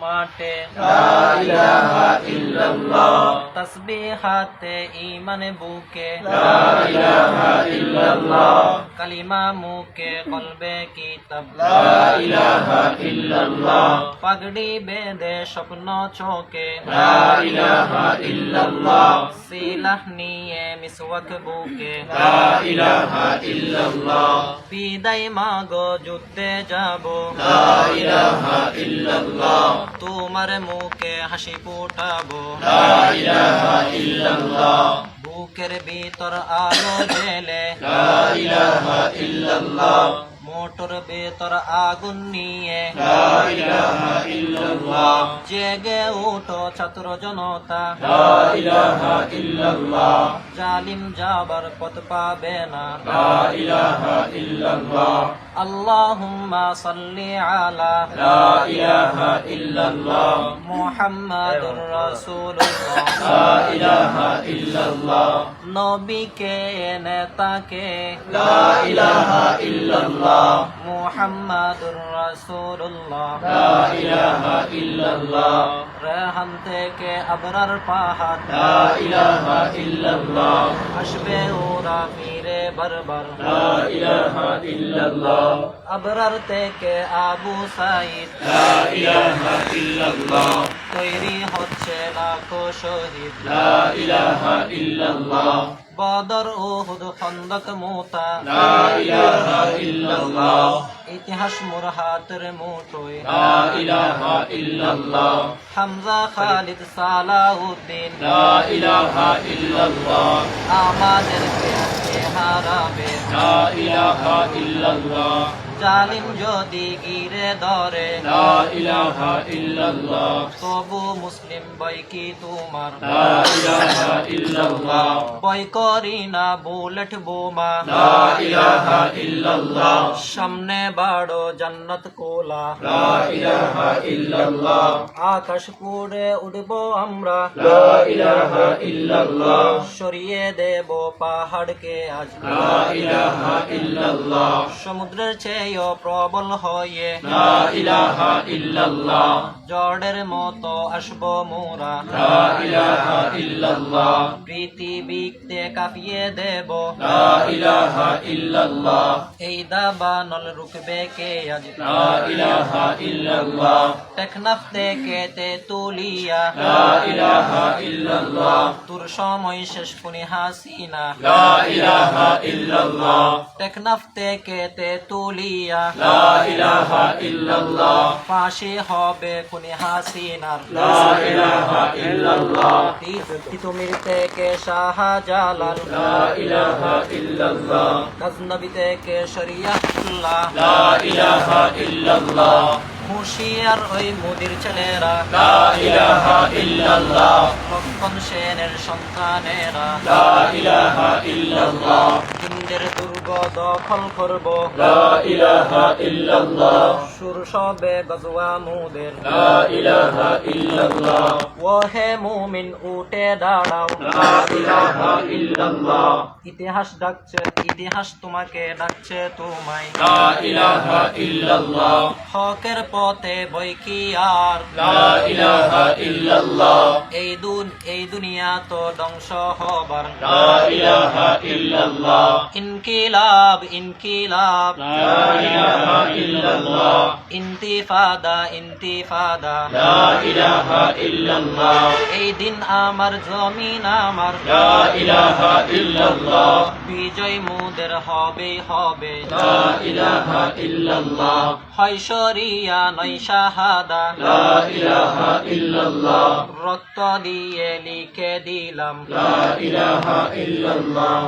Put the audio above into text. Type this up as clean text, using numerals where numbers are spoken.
মাঠে লা ইলাহা ইল্লাল্লাহ তসবিহাতে ঈমান বুকে লা ইলাহা ইল্লাল্লাহ কালিমা মুখে কলবে কিতাব লা ইলাহা ইল্লাল্লাহ পাগড়ি বেঁধে স্বপ্ন চোখে লা ইলাহা ইল্লাল্লাহ সিলাহ নিয়ে মিসওয়াক বুকে লা ইলাহা ইল্লাল্লাহ বিদায় মাগো যুদ্ধে যাব লা ইলাহা ইল্লাল্লাহ তোমার মুখে হাসি ফোটাবো লা ইলাহা ইল্লাল্লাহ বুকের ভিতর আলো জেলে লা ইলাহা ইল্লাল্লাহ মোটর ভেতর আগুন নিয়ে লা ইলাহা ইল্লাল্লাহ জেগে উঠো ছাত্র জনতা লা ইলাহা ইল্লাল্লাহ জালিম যাবার পথ পাবে না লা ইলাহা ইল্লাল্লাহ আল্লাহুম্মা সাল্লি আলা লা ইলাহা ইল্লাল্লাহ মুহাম্মাদুর রাসূলুল্লাহ লা ইলাহা ইল্লাল্লাহ নবীকে নেতাকে লা ইলাহা ইল্লাল্লাহ মুহাম্মাদুর রাসূলুল্লাহ লা ইলাহা ইল্লাল্লাহ রেহান থেকে আবরার পাহাড় লা ইলাহা ইল্লাল্লাহ আসবে ওরা ফিরে বারবার লা ইলাহা ইল্লাল্লাহ আবরার থেকে আবু সাইদ লা ইলাহা ইল্লাল্লাহ তৈরি হচ্ছে লাখো শহীদ লা ইলাহা ইল্লাল্লাহ বদর উহুদ খন্দক মুতা লা ইলাহা ইল্লাল্লাহ ইতিহাস মোর হাতের মুঠোয় লা ইলাহা ইল্লাল্লাহ হামজা খালিদ সালাউদ্দিন লা ইলাহা ইল্লাল্লাহ আমাদেরকে আজকে হারাবে লা ইলাহা ইল্লাল্লাহ জালিম যদি গিরে ধরে লা ইলাহা ইল্লাল্লাহ তবু মুসলিম বই কি তোমার লা ইলাহা ইল্লাল্লাহ বই করি না বুলেট বোমা লা ইলাহা ইল্লাল্লাহ সামনে বাড়ো জান্নাত কোলা লা ইলাহা ইল্লাল্লাহ আকাশ পুড়ে উঠবো আমরা লা ইলাহা ইল্লাল্লাহ সরিয়ে দেব পাহাড়কে আজ লা ইলাহা ইল্লাল্লাহ সমুদ্রের চেয়েও প্রবল হয়ে লা ইলাহা ইল্লাল্লাহ জড়ের মতো আসবো মোরা লা ইলাহা ইল্লাল্লাহ পৃথিবীতে কাঁপিয়ে দেব লা ইলাহা ইল্লাল্লাহ এই দাবানল রুকবে কে আজ লা ইলাহা ইল্লাল্লাহ টেকনাফ থেকে তেতুলিয়া লা ইলাহা ইল্লাল্লাহ তোর সময় শেষ কোনি হাসিনা লা ইলাহা ইল্লাল্লাহ টেকনাফ থেকে তেতুলিয়া লা ইলাহা ইল্লাল্লাহ ফাঁসি হবে কোনি হাসিনার লা ইলাহা ইল্লাল্লাহ তিতুমির থেকে শাহজালাল লা ইলাহা ইল্লাল্লাহ গজনবী থেকে শরিয়াতুল্লাহ লা ইলাহা ইল্লাল্লাহ হুশিয়ার ওই মুদির ছেলেরা লা ইলাহা ইল্লাল্লাহ লক্ষণ সেনের সন্তানেরা লা ইলাহা ইল্লাল্লাহ হিন্দের দুর্গ দখল করব লা ইলাহা ইল্লাল্লাহ সুর সবে গজওয়া মুদের লা ইলাহা ইল্লাল্লাহ ওহে মুমিন উঠে দাঁড়াও লা ইলাহা ইল্লাল্লাহ ইতিহাস ডাকছে ইতিহাস তোমাকে ডাকছে তোমায় লা ইলাহা ইল্লাল্লাহ হকের পথে বই কি আর লা ইলাহা ইল্লাল্লাহ এই দুনিয়া তো ধ্বংস হবার লা ইলাহা ইল্লাল্লাহ ইনকিলাব ইনকিলাব লা ইলাহা ইল্লাল্লাহ ইন্তিফাদা ইন্তিফাদা লা ইলাহা ইল্লাল্লাহ এই দিন আমার জমিন আমার লা ইলাহা ইল্লাল্লাহ বিজয় মুদের হবে হবে লা ইলাহা ইল্লাল্লাহ হয় শরিয়া নয় শাহাদা লা ইলাহা ইল্লাল্লাহ রক্ত দিয়ে লিখে দিলাম লা ইলাহা ইল্লাল্লাহ